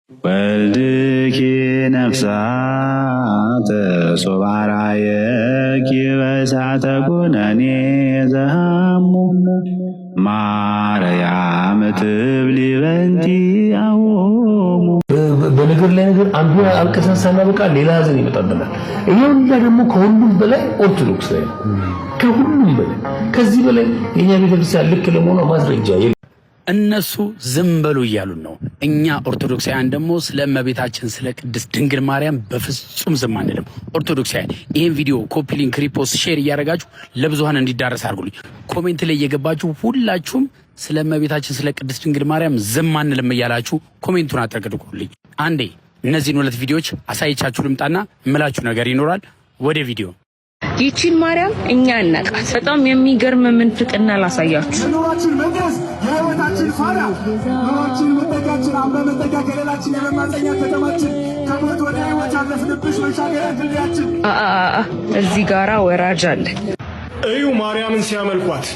ወልድኪ ነፍሳተ ሶባራየኪ በእሳተ ኩነኔ ዘሃሙ ማርያም ትብሊ በንቲ አዎሙ። በነገር ላይ ነገር አንዱ አልቀሰን ሳናበቃ ሌላ ሀዘን ይመጣብናል። ይሄው ደግሞ ከሁሉም በላይ ኦርቶዶክስ ላይ ከሁሉም በላይ ከዚህ በላይ የኛ ቤተክርስቲያን ልክ ለመሆኗ ማስረጃ እነሱ ዝም በሉ እያሉን ነው። እኛ ኦርቶዶክሳውያን ደግሞ ስለ እመቤታችን ስለ ቅድስት ድንግል ማርያም በፍጹም ዝም አንልም። ኦርቶዶክሳውያን ይህን ቪዲዮ ኮፒ ሊንክ፣ ሪፖስት፣ ሼር እያደረጋችሁ ለብዙሃን እንዲዳረስ አድርጉልኝ። ኮሜንት ላይ እየገባችሁ ሁላችሁም ስለ እመቤታችን ስለ ቅድስት ድንግል ማርያም ዝም አንልም እያላችሁ ኮሜንቱን አጠቅድቁልኝ። አንዴ እነዚህን ሁለት ቪዲዮዎች አሳይቻችሁ ልምጣና እምላችሁ ነገር ይኖራል። ወደ ቪዲዮ ይቺን ማርያም እኛ እናቃት። በጣም የሚገርም ምንፍቅና ላሳያችሁ። ኑሯችን መቅደስ የህይወታችን ፋና፣ ኑሯችን መጠጊያችን፣ አምረ መጠጊያ ከሌላችን የመማፀኛ ከተማችን፣ ከሞት ወደ ህይወት ያለፍንብሽ መሻገሪያ ድልድያችን። እዚህ ጋራ ወራጅ አለ። እዩ ማርያምን ሲያመልኳት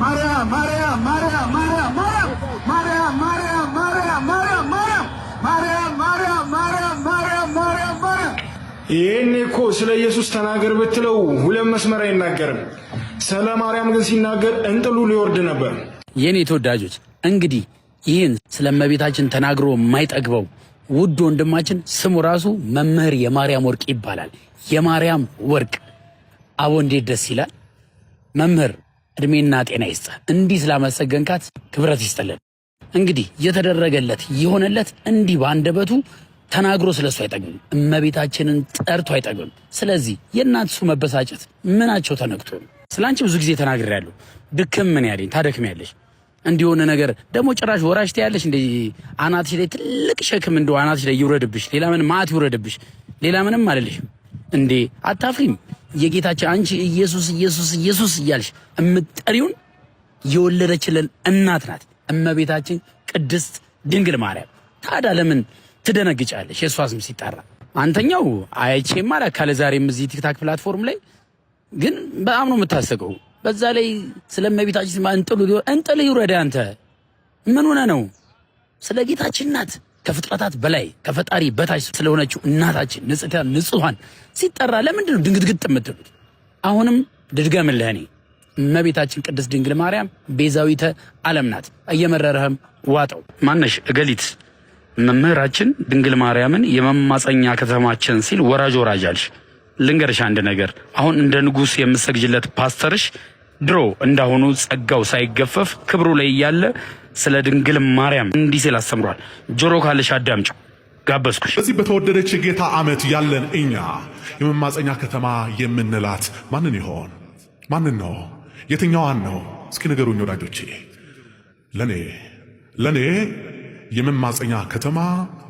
ማርያም ማርያም ማርያም ማርያም ማርያም ማርያም ማርያም ማርያም ማርያም ማርያም ማርያም ማርያም ማርያም ማርያም ማርያም ማርያም። ይሄኔ እኮ ስለ ኢየሱስ ተናገር ብትለው ሁለት መስመር አይናገርም። ስለ ማርያም ግን ሲናገር እንጥሉ ሊወርድ ነበር። የኔ ተወዳጆች እንግዲህ ይህን ስለ እመቤታችን ተናግሮ የማይጠግበው ውድ ወንድማችን ስሙ ራሱ መምህር የማርያም ወርቅ ይባላል። የማርያም ወርቅ አቦ እንዴት ደስ ይላል። መምህር እድሜና ጤና ይስጥ። እንዲህ ስላመሰገንካት ክብረት ይስጥልን። እንግዲህ የተደረገለት የሆነለት እንዲህ በአንደበቱ ተናግሮ ስለሱ አይጠግብም። እመቤታችንን ጠርቶ አይጠግብም። ስለዚህ የእናትሱ መበሳጨት ምናቸው ተነክቶ ነው? ስላንቺ ብዙ ጊዜ ተናግሬያለሁ። ድክም ምን ያለኝ ታደክሚያለሽ። እንዲሆነ ነገር ደግሞ ጭራሽ ወራሽ ትያለሽ። እንደ አናትሽ ላይ ትልቅ ሸክም እንደው አናትሽ ላይ ይውረድብሽ። ሌላ ምን ማት ይውረድብሽ። ሌላ ምንም አልልሽም። እንዴ አታፍሪም? የጌታችን አንቺ ኢየሱስ ኢየሱስ ኢየሱስ እያልሽ እምትጠሪውን የወለደችልን እናት ናት እመቤታችን ቅድስት ድንግል ማርያም። ታዲያ ለምን ትደነግጫለሽ? የሷ ስም ሲጠራ አንተኛው አይቼማ ለካለ ዛሬም እዚህ ቲክታክ ፕላትፎርም ላይ ግን በጣም ነው የምታሰቀው። በዛ ላይ ስለ እመቤታችን እንጥሉ ይውረድ። አንተ ምን ሆነ ነው? ስለ ጌታችን እናት ከፍጥረታት በላይ ከፈጣሪ በታች ስለሆነችው እናታችን ንጹሃን ሲጠራ ለምንድን ነው ድንግጥግጥ የምትሉት? አሁንም ድድገምልህ። እኔ እመቤታችን ቅድስት ድንግል ማርያም ቤዛዊተ ዓለም ናት። እየመረረህም ዋጠው። ማነሽ እገሊት መምህራችን ድንግል ማርያምን የመማፀኛ ከተማችን ሲል ወራጅ አልሽ። ልንገርሽ አንድ ነገር፣ አሁን እንደ ንጉሥ የምሰግጅለት ፓስተርሽ ድሮ እንዳሁኑ ጸጋው ሳይገፈፍ ክብሩ ላይ እያለ ስለ ድንግል ማርያም እንዲህ ሲል አስተምሯል። ጆሮ ካለሽ አዳምጪው። ጋበዝኩሽ። በዚህ በተወደደች ጌታ ዓመት ያለን እኛ የመማፀኛ ከተማ የምንላት ማንን ይሆን? ማንን ነው? የትኛዋን ነው? እስኪ ንገሩኝ ወዳጆቼ። ለኔ የመማፀኛ ከተማ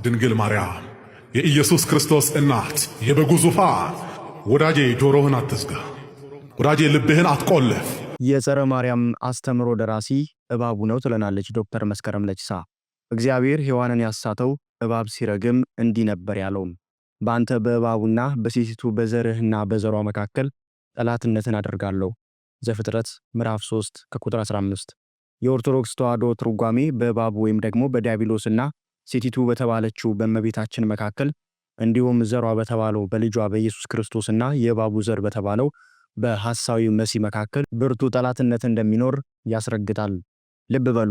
ድንግል ማርያም የኢየሱስ ክርስቶስ እናት የበጉ ዙፋን። ወዳጄ ጆሮህን አትዝጋ፣ ወዳጄ ልብህን አትቆልፍ። የጸረ ማርያም አስተምሮ ደራሲ እባቡ ነው ትለናለች ዶክተር መስከረም ለቺሳ። እግዚአብሔር ሔዋንን ያሳተው እባብ ሲረግም እንዲህ ነበር ያለው፣ በአንተ በእባቡና በሴቲቱ በዘርህና በዘሯ መካከል ጠላትነትን አደርጋለሁ። ዘፍጥረት ምዕራፍ 3 ከቁጥር 15። የኦርቶዶክስ ተዋሕዶ ትርጓሜ በእባቡ ወይም ደግሞ በዲያብሎስና ሴቲቱ በተባለችው በእመቤታችን መካከል እንዲሁም ዘሯ በተባለው በልጇ በኢየሱስ ክርስቶስና የእባቡ ዘር በተባለው በሐሳዊ መሲህ መካከል ብርቱ ጠላትነት እንደሚኖር ያስረግጣል። ልብ በሉ፣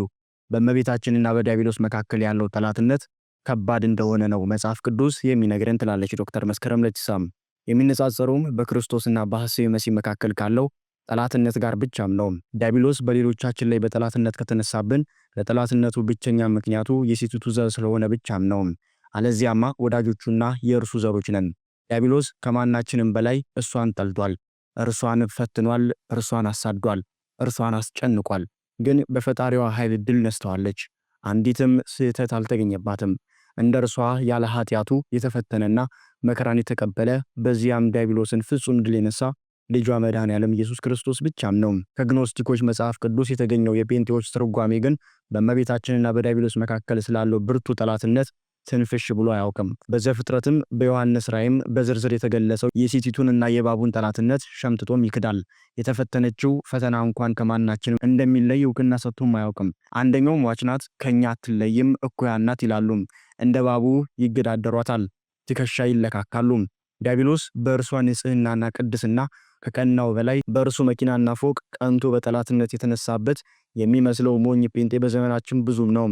በእመቤታችንና በዲያብሎስ መካከል ያለው ጠላትነት ከባድ እንደሆነ ነው መጽሐፍ ቅዱስ የሚነግረን ትላለች ዶክተር መስከረም ለቺሳም። የሚነጻጸሩም በክርስቶስና በሐሳዊ መሲህ መካከል ካለው ጠላትነት ጋር ብቻም ነው። ዲያብሎስ በሌሎቻችን ላይ በጠላትነት ከተነሳብን ለጠላትነቱ ብቸኛ ምክንያቱ የሴቲቱ ዘር ስለሆነ ብቻም ነው። አለዚያማ ወዳጆቹና የእርሱ ዘሮች ነን። ዲያብሎስ ከማናችንም በላይ እሷን ጠልቷል፣ እርሷን ፈትኗል፣ እርሷን አሳዷል፣ እርሷን አስጨንቋል። ግን በፈጣሪዋ ኃይል ድል ነስተዋለች። አንዲትም ስህተት አልተገኘባትም። እንደ እርሷ ያለ ኃጢአቱ የተፈተነና መከራን የተቀበለ በዚያም ዲያብሎስን ፍጹም ድል የነሳ ልጇ መድኃኔዓለም ኢየሱስ ክርስቶስ ብቻም ነው። ከግኖስቲኮች መጽሐፍ ቅዱስ የተገኘው የጴንጤዎች ትርጓሜ ግን በእመቤታችንና በዲያብሎስ መካከል ስላለው ብርቱ ጠላትነት ትንፍሽ ብሎ አያውቅም። በዘፍጥረትም በዮሐንስ ራእይም በዝርዝር የተገለጸው የሴቲቱንና የእባቡን ጠላትነት ሸምጥጦም ይክዳል። የተፈተነችው ፈተና እንኳን ከማናችንም እንደሚለይ እውቅና ሰጥቶም አያውቅም። አንደኛው ሟች ናት፣ ከኛ አትለይም፣ እኩያን ናት ይላሉ። እንደ እባቡ ይገዳደሯታል፣ ትከሻ ይለካካሉ። ዲያብሎስ በእርሷ ንጽህናና ቅድስና ከቀናው በላይ በእርሱ መኪናና ፎቅ ቀንቶ በጠላትነት የተነሳበት የሚመስለው ሞኝ ጴንጤ በዘመናችን ብዙም ነው።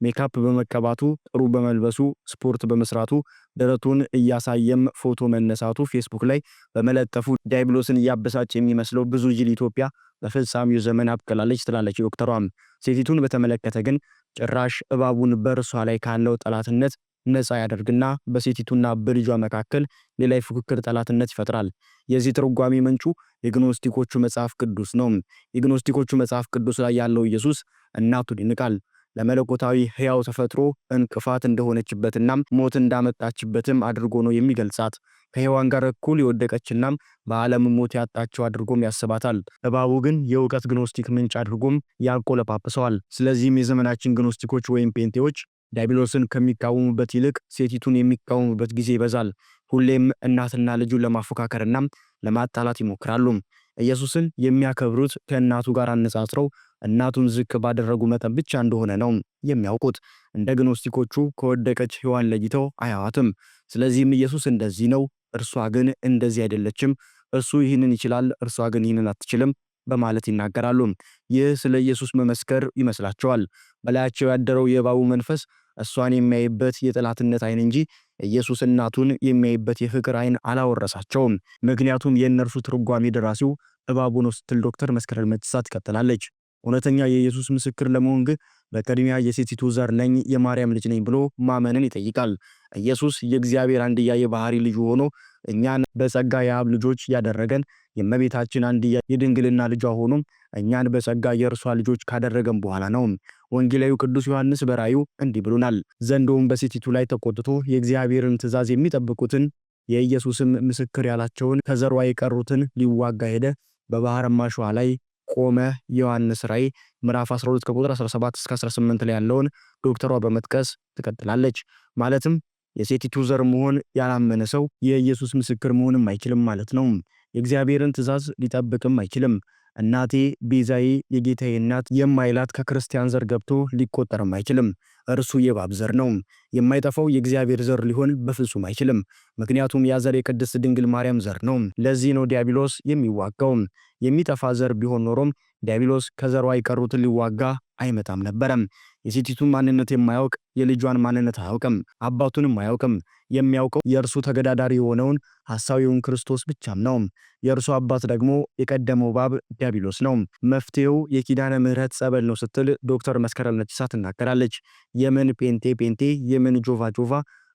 ሜካፕ በመቀባቱ፣ ጥሩ በመልበሱ፣ ስፖርት በመስራቱ፣ ደረቱን እያሳየም ፎቶ መነሳቱ፣ ፌስቡክ ላይ በመለጠፉ ዲያብሎስን እያበሳጭ የሚመስለው ብዙ ጅል ኢትዮጵያ በፍጻሜው ዘመን አብቅላለች ትላለች ዶክተሯም። ሴቲቱን በተመለከተ ግን ጭራሽ እባቡን በእርሷ ላይ ካለው ጠላትነት ነፃ ያደርግና በሴቲቱና በልጇ መካከል ሌላ የፉክክር ጠላትነት ይፈጥራል። የዚህ ትርጓሜ ምንጩ የግኖስቲኮቹ መጽሐፍ ቅዱስ ነው። የግኖስቲኮቹ መጽሐፍ ቅዱስ ላይ ያለው ኢየሱስ እናቱን ይንቃል። ለመለኮታዊ ሕያው ተፈጥሮ እንቅፋት እንደሆነችበትና ሞት እንዳመጣችበትም አድርጎ ነው የሚገልጻት። ከሔዋን ጋር እኩል የወደቀችና በዓለም ሞት ያጣቸው አድርጎም ያስባታል። እባቡ ግን የእውቀት ግኖስቲክ ምንጭ አድርጎም ያቆለጳጵሰዋል። ስለዚህም የዘመናችን ግኖስቲኮች ወይም ጴንጤዎች ዲያብሎስን ከሚቃወሙበት ይልቅ ሴቲቱን የሚቃወሙበት ጊዜ ይበዛል። ሁሌም እናትና ልጁን ለማፎካከርና ለማጣላት ይሞክራሉ። ኢየሱስን የሚያከብሩት ከእናቱ ጋር አነጻጽረው እናቱን ዝቅ ባደረጉ መጠን ብቻ እንደሆነ ነው የሚያውቁት። እንደ ግኖስቲኮቹ ከወደቀች ሔዋን ለይተው አያዋትም። ስለዚህም ኢየሱስ እንደዚህ ነው፣ እርሷ ግን እንደዚህ አይደለችም፣ እርሱ ይህንን ይችላል፣ እርሷ ግን ይህንን አትችልም በማለት ይናገራሉ። ይህ ስለ ኢየሱስ መመስከር ይመስላቸዋል። በላያቸው ያደረው የእባቡ መንፈስ እሷን የሚያይበት የጠላትነት አይን እንጂ ኢየሱስ እናቱን የሚያይበት የፍቅር አይን አላወረሳቸውም። ምክንያቱም የእነርሱ ትርጓሜ ደራሲው እባቡ ነው ስትል ዶክተር መስከረም ለቺሳ ትቀጥላለች። እውነተኛ የኢየሱስ ምስክር ለመሆን ግን በቅድሚያ የሴቲቱ ዘር ነኝ፣ የማርያም ልጅ ነኝ ብሎ ማመንን ይጠይቃል። ኢየሱስ የእግዚአብሔር አንድያ የባህሪ ልጁ ሆኖ እኛን በጸጋ የአብ ልጆች ያደረገን የእመቤታችን አንድያ የድንግልና ልጇ ሆኖ እኛን በጸጋ የእርሷ ልጆች ካደረገን በኋላ ነው። ወንጌላዊው ቅዱስ ዮሐንስ በራእዩ እንዲህ ብሎናል። ዘንዶውም በሴቲቱ ላይ ተቆጥቶ የእግዚአብሔርን ትእዛዝ የሚጠብቁትን የኢየሱስም ምስክር ያላቸውን ከዘሯ የቀሩትን ሊዋጋ ሄደ፣ በባህርም አሸዋ ላይ ቆመ። ዮሐንስ ራእይ ምዕራፍ 12 ከቁጥር 17 እስከ 18 ላይ ያለውን ዶክተሯ በመጥቀስ ትቀጥላለች። ማለትም የሴቲቱ ዘር መሆን ያላመነ ሰው የኢየሱስ ምስክር መሆንም አይችልም ማለት ነው። የእግዚአብሔርን ትእዛዝ ሊጠብቅም አይችልም። እናቴ ቤዛዬ የጌታዬ እናት የማይላት ከክርስቲያን ዘር ገብቶ ሊቆጠርም አይችልም። እርሱ የእባብ ዘር ነው። የማይጠፋው የእግዚአብሔር ዘር ሊሆን በፍጹም አይችልም። ምክንያቱም ያ ዘር የቅድስት ድንግል ማርያም ዘር ነው። ለዚህ ነው ዲያብሎስ የሚዋጋው። የሚጠፋ ዘር ቢሆን ኖሮም ዲያብሎስ ከዘሯ የቀሩትን ሊዋጋ አይመጣም ነበረም። የሴቲቱን ማንነት የማያውቅ የልጇን ማንነት አያውቅም፣ አባቱንም አያውቅም። የሚያውቀው የእርሱ ተገዳዳሪ የሆነውን ሐሳዊውን ክርስቶስ ብቻም ነው። የእርሱ አባት ደግሞ የቀደመው እባብ ዲያብሎስ ነው። መፍትሄው የኪዳነ ምሕረት ጸበል ነው ስትል ዶክተር መስከረም ለቺሳ ትናገራለች። የምን ጴንጤ የምን ጆቫ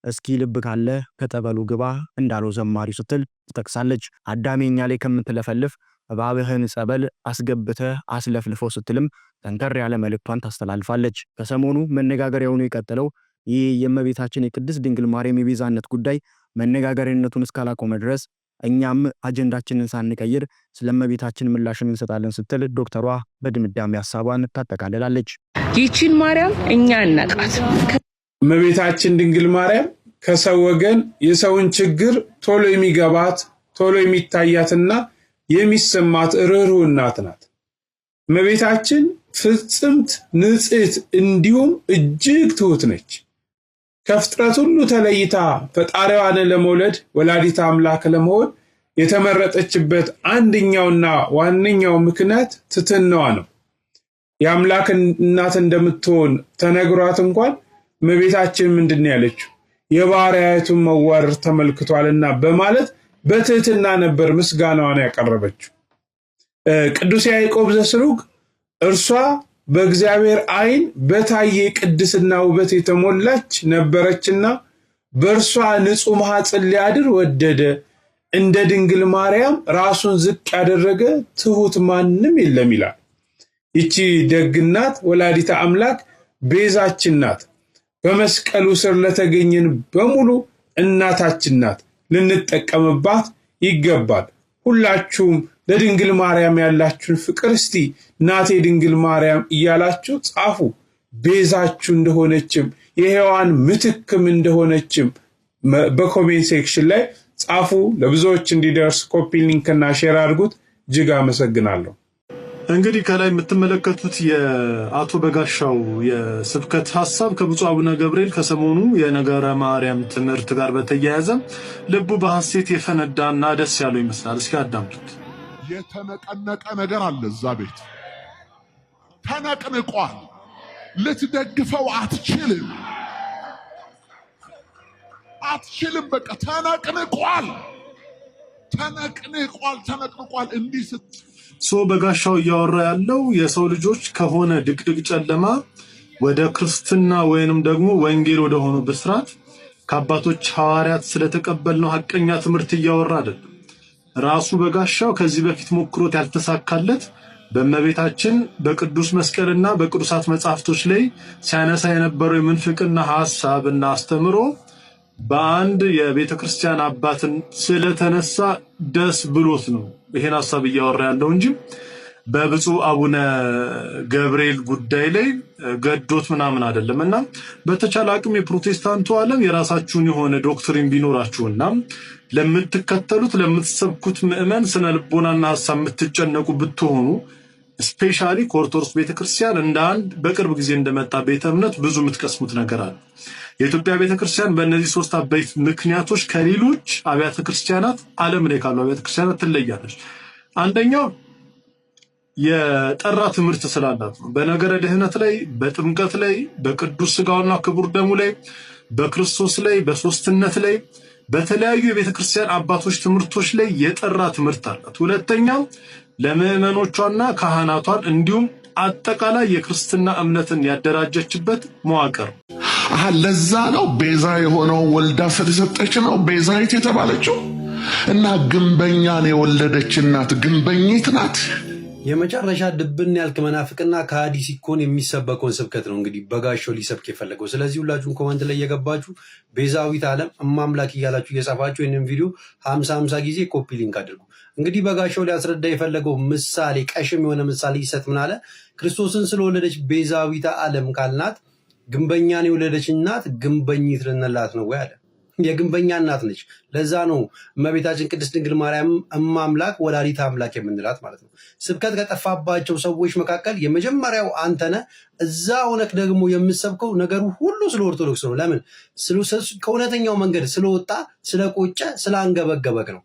እስኪ ልብ ካለ ከጠበሉ ግባ እንዳለው ዘማሪው ስትል ትጠቅሳለች። አዳሜኛ ላይ ከምትለፈልፍ እባብህን ጸበል አስገብተህ አስለፍልፈው ስትልም ጠንከር ያለ መልእክቷን ታስተላልፋለች። ከሰሞኑ መነጋገሪያ ሆኖ የቀጠለው ይህ የእመቤታችን የቅድስት ድንግል ማርያም የቤዛነት ጉዳይ መነጋገሪያነቱን እስካላቆመ ድረስ እኛም አጀንዳችንን ሳንቀይር ስለ እመቤታችን ምላሽን እንሰጣለን ስትል ዶክተሯ በድምዳሜ ሐሳቧን ታጠቃልላለች። ይቺን ማርያም እኛ እናቃት። እመቤታችን ድንግል ማርያም ከሰው ወገን የሰውን ችግር ቶሎ የሚገባት ቶሎ የሚታያትና የሚሰማት ርኅሩኅ እናት ናት። እመቤታችን ፍጽምት ንጽሕት እንዲሁም እጅግ ትሁት ነች። ከፍጥረት ሁሉ ተለይታ ፈጣሪዋን ለመውለድ ወላዲተ አምላክ ለመሆን የተመረጠችበት አንደኛውና ዋነኛው ምክንያት ትሕትናዋ ነው። የአምላክ እናት እንደምትሆን ተነግሯት እንኳን እመቤታችን ምንድን ያለችው? የባሪያይቱን መዋረድ ተመልክቷልና በማለት በትሕትና ነበር ምስጋናዋን ያቀረበችው። ቅዱስ ያዕቆብ ዘስሩግ እርሷ በእግዚአብሔር ዓይን በታየ ቅድስና ውበት የተሞላች ነበረችና በእርሷ ንጹሕ ማኅፀን ሊያድር ወደደ። እንደ ድንግል ማርያም ራሱን ዝቅ ያደረገ ትሁት ማንም የለም ይላል። ይቺ ደግናት ወላዲተ አምላክ ቤዛችን ናት። በመስቀሉ ስር ለተገኘን በሙሉ እናታችን ናት። ልንጠቀምባት ይገባል። ሁላችሁም ለድንግል ማርያም ያላችሁን ፍቅር እስቲ እናቴ ድንግል ማርያም እያላችሁ ጻፉ። ቤዛችሁ እንደሆነችም የሔዋን ምትክም እንደሆነችም በኮሜንት ሴክሽን ላይ ጻፉ። ለብዙዎች እንዲደርስ ኮፒ ሊንክና ሼር አድርጉት። እጅግ አመሰግናለሁ። እንግዲህ ከላይ የምትመለከቱት የአቶ በጋሻው የስብከት ሐሳብ ከብፁዕ አቡነ ገብርኤል ከሰሞኑ የነገረ ማርያም ትምህርት ጋር በተያያዘ ልቡ በሐሴት የፈነዳና ደስ ያለው ይመስላል። እስኪ አዳምጡት። የተነቀነቀ ነገር አለ እዛ ቤት ተነቅንቋል። ልትደግፈው አትችልም። በቃ ተነቅንቋል። እንዲህ በጋሻው እያወራ ያለው የሰው ልጆች ከሆነ ድቅድቅ ጨለማ ወደ ክርስትና ወይንም ደግሞ ወንጌል ወደ ሆኖ ብስራት ከአባቶች ሐዋርያት ስለተቀበልነው ሐቀኛ ትምህርት እያወራ አይደለም። ራሱ በጋሻው ከዚህ በፊት ሞክሮት ያልተሳካለት በእመቤታችን በቅዱስ መስቀልና በቅዱሳት መጻሕፍቶች ላይ ሲያነሳ የነበረው የምንፍቅና ሐሳብና አስተምሮ በአንድ የቤተ ክርስቲያን አባትን ስለተነሳ ደስ ብሎት ነው ይሄን ሐሳብ እያወራ ያለው እንጂ በብፁዕ አቡነ ገብርኤል ጉዳይ ላይ ገዶት ምናምን አይደለምና በተቻለ አቅም የፕሮቴስታንቱ ዓለም የራሳችሁን የሆነ ዶክትሪን ቢኖራችሁና ለምትከተሉት ለምትሰብኩት ምዕመን ስነ ልቦናና ሐሳብ የምትጨነቁ ብትሆኑ ስፔሻሊ ከኦርቶዶክስ ቤተክርስቲያን እንደ አንድ በቅርብ ጊዜ እንደመጣ ቤተ እምነት ብዙ የምትቀስሙት ነገር አለ። የኢትዮጵያ ቤተክርስቲያን በእነዚህ ሶስት አበይት ምክንያቶች ከሌሎች አብያተ ክርስቲያናት ዓለም ላይ ካሉ አብያተ ክርስቲያናት ትለያለች። አንደኛው የጠራ ትምህርት ስላላት ነው። በነገረ ድህነት ላይ፣ በጥምቀት ላይ፣ በቅዱስ ሥጋውና ክቡር ደሙ ላይ፣ በክርስቶስ ላይ፣ በሶስትነት ላይ፣ በተለያዩ የቤተክርስቲያን አባቶች ትምህርቶች ላይ የጠራ ትምህርት አላት። ሁለተኛው ለምዕመኖቿና ካህናቷን እንዲሁም አጠቃላይ የክርስትና እምነትን ያደራጀችበት መዋቅር። ለዛ ነው ቤዛ የሆነው ወልዳ ስለሰጠች ነው ቤዛዊት የተባለችው። እና ግንበኛን የወለደች እናት ግንበኝት ናት። የመጨረሻ ድብን ያልክ መናፍቅና ከሃዲ ሲኮን የሚሰበከውን ስብከት ነው እንግዲህ በጋሻው ሊሰብክ የፈለገው። ስለዚህ ሁላችሁም ኮመንት ላይ እየገባችሁ ቤዛዊት ዓለም እማምላክ እያላችሁ እየጻፋችሁ ይህንን ቪዲዮ 50 ጊዜ ኮፒ ሊንክ አድርጉ። እንግዲህ በጋሻው ሊያስረዳ የፈለገው ምሳሌ ቀሽም የሆነ ምሳሌ ይሰጥ ምን አለ? ክርስቶስን ስለወለደች ቤዛዊት ዓለም ካልናት ግንበኛን የወለደች እናት ግንበኝት ልንላት ነው ወይ አለ። የግንበኛ እናት ነች። ለዛ ነው እመቤታችን ቅድስት ድንግል ማርያም እማምላክ ወላዲተ አምላክ የምንላት ማለት ነው። ስብከት ከጠፋባቸው ሰዎች መካከል የመጀመሪያው አንተነ። እዛ ሆነክ ደግሞ የምሰብከው ነገሩ ሁሉ ስለ ኦርቶዶክስ ነው። ለምን? ከእውነተኛው መንገድ ስለወጣ ስለቆጨ ስላንገበገበክ ነው።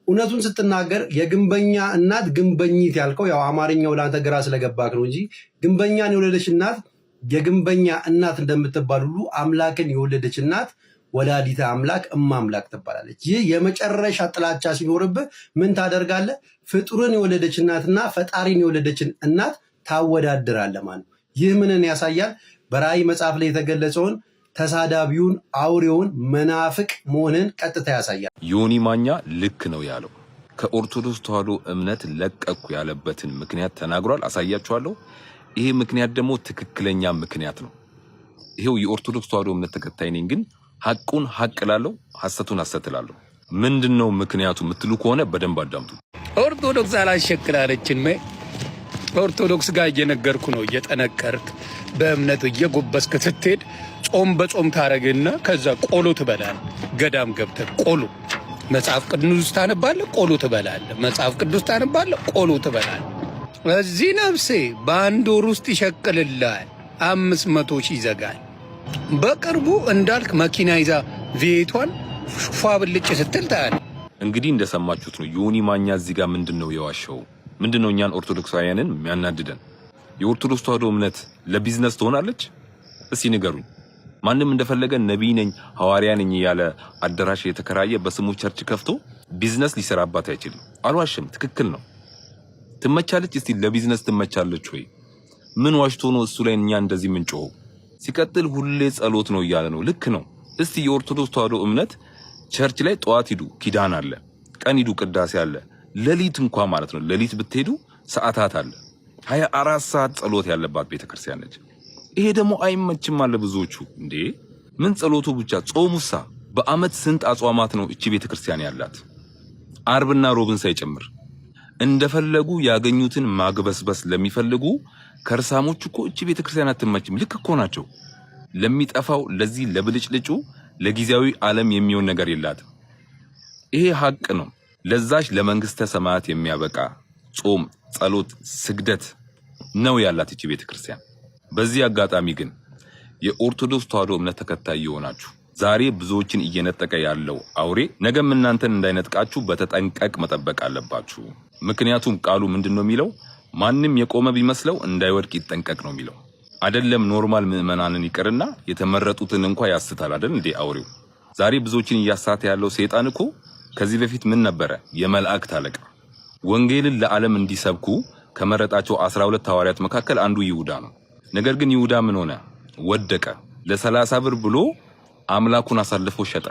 እውነቱን ስትናገር የግንበኛ እናት ግንበኝት ያልከው ያው አማርኛው ለአንተ ግራ ስለገባክ ነው እንጂ ግንበኛን የወለደች እናት የግንበኛ እናት እንደምትባል ሁሉ አምላክን የወለደች እናት ወላዲተ አምላክ እማምላክ ትባላለች። ይህ የመጨረሻ ጥላቻ ሲኖርብህ ምን ታደርጋለህ? ፍጡርን የወለደች እናትና ፈጣሪን የወለደችን እናት ታወዳድራለህ ማለት ነው። ይህ ምንን ያሳያል? በራእይ መጽሐፍ ላይ የተገለጸውን ተሳዳቢውን አውሬውን መናፍቅ መሆንን ቀጥታ ያሳያል። ዮኒ ማኛ ልክ ነው ያለው ከኦርቶዶክስ ተዋሕዶ እምነት ለቀኩ ያለበትን ምክንያት ተናግሯል። አሳያችኋለሁ። ይሄ ምክንያት ደግሞ ትክክለኛ ምክንያት ነው። ይሄው የኦርቶዶክስ ተዋሕዶ እምነት ተከታይ ነኝ፣ ግን ሐቁን ሐቅ እላለሁ፣ ሐሰቱን ሐሰት እላለሁ። ምንድነው ምክንያቱ የምትሉ ከሆነ በደንብ አዳምጡ። ኦርቶዶክስ አላሸክላለችን ኦርቶዶክስ ጋር እየነገርኩ ነው። እየጠነቀርክ በእምነት እየጎበስክ ስትሄድ ጾም በጾም ታረግና ከዛ ቆሎ ትበላል። ገዳም ገብተህ ቆሎ መጽሐፍ ቅዱስ ታነባለህ፣ ቆሎ ትበላለህ። መጽሐፍ ቅዱስ ታነባለህ፣ ቆሎ ትበላለህ። እዚህ ነፍሴ በአንድ ወር ውስጥ ይሸቅልልሃል፣ 500 ሺህ ይዘጋል። በቅርቡ እንዳልክ መኪና ይዛ ቤቷን ፏ ብልጭ ስትል ታያለህ። እንግዲህ እንደሰማችሁት ነው። ዮኒ ማኛ እዚህ ጋር ምንድነው የዋሸው? ምንድነው እኛን ኦርቶዶክሳውያንን የሚያናድደን? የኦርቶዶክስ ተዋሕዶ እምነት ለቢዝነስ ትሆናለች? እስቲ ንገሩኝ። ማንም እንደፈለገ ነቢይ ነኝ ሐዋርያ ነኝ ያለ አዳራሽ የተከራየ በስሙ ቸርች ከፍቶ ቢዝነስ ሊሰራባት አይችልም። አልዋሽም፣ ትክክል ነው። ትመቻለች። እስቲ ለቢዝነስ ትመቻለች ወይ? ምን ዋሽቶ ነው እሱ ላይ እኛ እንደዚህ ምንጮው? ሲቀጥል ሁሌ ጸሎት ነው እያለ ነው። ልክ ነው። እስቲ የኦርቶዶክስ ተዋሕዶ እምነት ቸርች ላይ ጠዋት ሂዱ ኪዳን አለ፣ ቀን ሂዱ ቅዳሴ አለ፣ ሌሊት እንኳን ማለት ነው ሌሊት ብትሄዱ ሰዓታት አለ። 24 ሰዓት ጸሎት ያለባት ቤተክርስቲያን ነች። ይሄ ደግሞ አይመችም አለ ብዙዎቹ። እንዴ ምን ጸሎቱ ብቻ ጾሙሳ? በአመት ስንት አጽዋማት ነው እቺ ቤተክርስቲያን ያላት? አርብና ሮብን ሳይጨምር እንደፈለጉ ያገኙትን ማግበስበስ ለሚፈልጉ ከርሳሞች እኮ እቺ ቤተክርስቲያን አትመችም። ልክ እኮ ናቸው። ለሚጠፋው ለዚህ ለብልጭልጩ ለጊዜያዊ ዓለም የሚሆን ነገር የላትም። ይሄ ሐቅ ነው። ለዛች ለመንግስተ ሰማያት የሚያበቃ ጾም፣ ጸሎት፣ ስግደት ነው ያላት እቺ ቤተክርስቲያን። በዚህ አጋጣሚ ግን የኦርቶዶክስ ተዋሕዶ እምነት ተከታይ የሆናችሁ ዛሬ ብዙዎችን እየነጠቀ ያለው አውሬ ነገም እናንተን እንዳይነጥቃችሁ በተጠንቀቅ መጠበቅ አለባችሁ። ምክንያቱም ቃሉ ምንድነው የሚለው? ማንም የቆመ ቢመስለው እንዳይወድቅ ይጠንቀቅ ነው የሚለው። አይደለም ኖርማል ምዕመናንን ይቅርና የተመረጡትን እንኳን ያስታል አይደል እንዴ አውሬው። ዛሬ ብዙዎችን እያሳተ ያለው ሰይጣን እኮ ከዚህ በፊት ምን ነበረ? የመላእክት አለቃ። ወንጌልን ለዓለም እንዲሰብኩ ከመረጣቸው 12 ሐዋርያት መካከል አንዱ ይሁዳ ነው። ነገር ግን ይሁዳ ምን ሆነ? ወደቀ። ለ30 ብር ብሎ አምላኩን አሳልፎ ሸጠ።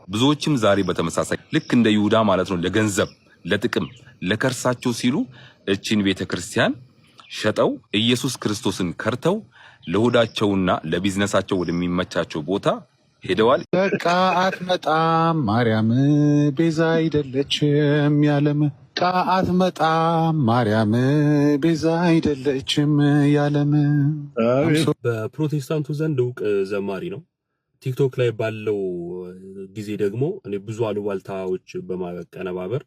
ብዙዎችም ዛሬ በተመሳሳይ ልክ እንደ ይሁዳ ማለት ነው ለገንዘብ፣ ለጥቅም፣ ለከርሳቸው ሲሉ እቺን ቤተክርስቲያን ሸጠው ኢየሱስ ክርስቶስን ከርተው ለሆዳቸውና ለቢዝነሳቸው ወደሚመቻቸው ቦታ ሄደዋል። በቃ አትመጣም ማርያም ቤዛ አይደለችም ያለም። በቃ አትመጣም ማርያም ቤዛ አይደለችም ያለም። በፕሮቴስታንቱ ዘንድ እውቅ ዘማሪ ነው። ቲክቶክ ላይ ባለው ጊዜ ደግሞ እኔ ብዙ አሉባልታዎች በማቀነባበር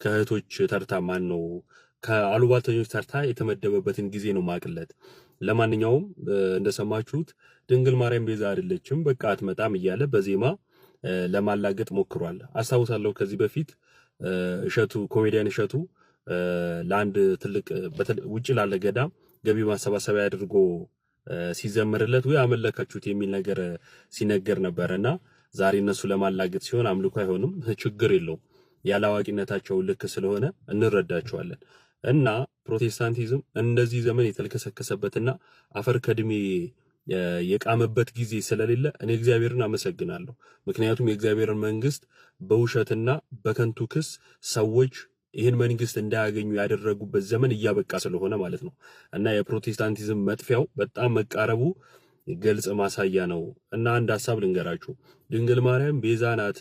ከእህቶች ተርታ ማን ነው ከአሉባልተኞች ተርታ የተመደበበትን ጊዜ ነው ማቅለት። ለማንኛውም እንደሰማችሁት ድንግል ማርያም ቤዛ አይደለችም በቃ አትመጣም እያለ በዜማ ለማላገጥ ሞክሯል። አስታውሳለሁ ከዚህ በፊት እሸቱ ኮሜዲያን እሸቱ ለአንድ ትልቅ ውጪ ላለ ገዳም ገቢ ማሰባሰቢያ አድርጎ ሲዘምርለት ወይ አመለካችሁት የሚል ነገር ሲነገር ነበርና ዛሬ እነሱ ለማላገጥ ሲሆን አምልኮ አይሆንም፣ ችግር የለውም። ያላዋቂነታቸው ልክ ስለሆነ እንረዳቸዋለን። እና ፕሮቴስታንቲዝም እንደዚህ ዘመን የተልከሰከሰበትና አፈር ከድሜ የቃመበት ጊዜ ስለሌለ እኔ እግዚአብሔርን አመሰግናለሁ። ምክንያቱም የእግዚአብሔርን መንግስት በውሸትና በከንቱ ክስ ሰዎች ይህን መንግስት እንዳያገኙ ያደረጉበት ዘመን እያበቃ ስለሆነ ማለት ነው። እና የፕሮቴስታንቲዝም መጥፊያው በጣም መቃረቡ ግልጽ ማሳያ ነው። እና አንድ ሐሳብ ልንገራችሁ። ድንግል ማርያም ቤዛ ናት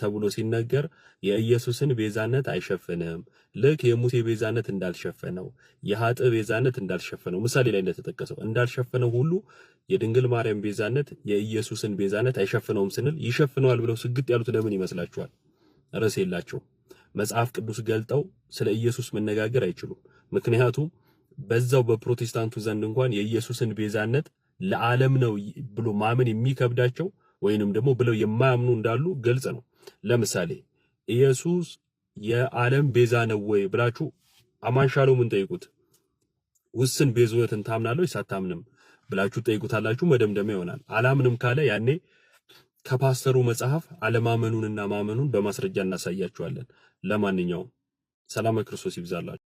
ተብሎ ሲነገር የኢየሱስን ቤዛነት አይሸፍንም። ልክ የሙሴ ቤዛነት እንዳልሸፈነው የኃጥእ ቤዛነት እንዳልሸፈነው ምሳሌ ላይ እንደተጠቀሰው እንዳልሸፈነው ሁሉ የድንግል ማርያም ቤዛነት የኢየሱስን ቤዛነት አይሸፍነውም ስንል ይሸፍነዋል ብለው ስግጥ ያሉት ለምን ይመስላችኋል? ርዕስ የላቸውም። መጽሐፍ ቅዱስ ገልጠው ስለ ኢየሱስ መነጋገር አይችሉም። ምክንያቱም በዛው በፕሮቴስታንቱ ዘንድ እንኳን የኢየሱስን ቤዛነት ለዓለም ነው ብሎ ማመን የሚከብዳቸው ወይንም ደግሞ ብለው የማያምኑ እንዳሉ ግልጽ ነው። ለምሳሌ ኢየሱስ የዓለም ቤዛ ነው ወይ ብላችሁ አማንሻለው ምን ጠይቁት። ውስን ቤዛነትን ታምናለህ ወይስ አታምንም ብላችሁ ጠይቁታላችሁ። መደምደሚያ ይሆናል። አላምንም ካለ ያኔ ከፓስተሩ መጽሐፍ አለማመኑንና ማመኑን በማስረጃ እናሳያችኋለን። ለማንኛውም ሰላም ክርስቶስ ይብዛላችሁ።